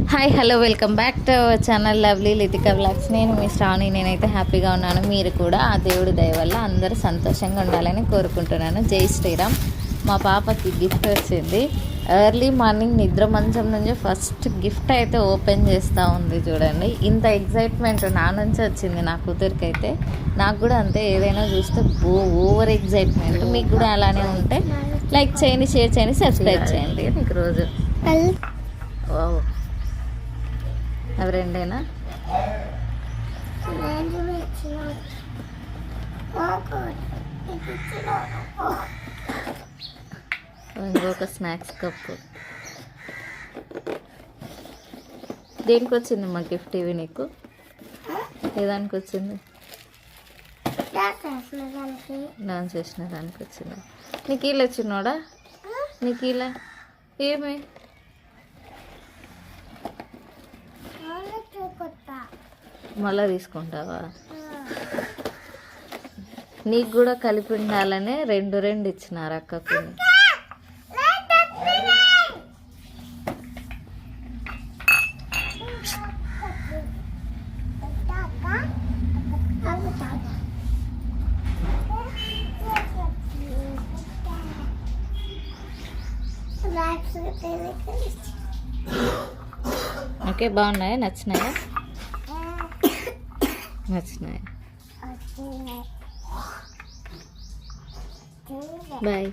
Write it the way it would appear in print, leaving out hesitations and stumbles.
Hi hello welcome back to our channel lovely Litika vlogs. నేను మీ శ్రావణి. నేనైతే హ్యాపీగా ఉన్నాను. మీరు కూడా ఆ దేవుడి దయ వల్ల అందరూ సంతోషంగా ఉండాలని కోరుకుంటున్నాను. జై శ్రీరామ్. మా పాపకి గిఫ్ట్ వచ్చింది. ఎర్లీ మార్నింగ్ నిద్ర మంచం నుంచి ఫస్ట్ గిఫ్ట్ అయితే ఓపెన్ చేస్తూ ఉంది. చూడండి, ఇంత ఎగ్జైట్మెంట్ నా నుంచి వచ్చింది. నా కూతురికి అయితే, నాకు కూడా అంతే. ఏదైనా చూస్తే ఓవర్ ఎగ్జైట్మెంట్. మీకు కూడా అలానే ఉంటే లైక్ చేయండి, షేర్ చేయండి, సబ్స్క్రైబ్ చేయండి. మీకు రోజు అవి రెండేనా? ఇంకొక స్నాక్స్ కప్పు. దేనికి వచ్చింది మా గిఫ్ట్? ఇవి నీకు ఏదానికి వచ్చింది? డాన్స్ చేసిన దానికి వచ్చింది. నీకు ఇలా వచ్చినోడా? నీకు ఇలా ఏమి? మళ్ళా తీసుకుంటావా? నీకు కూడా కలిపి ఉండాలనే రెండు ఇచ్చినారు అక్కకు. ఓకే, బాగున్నాయా? నచ్చినాయా? నచ్చినాయి. బాయ్.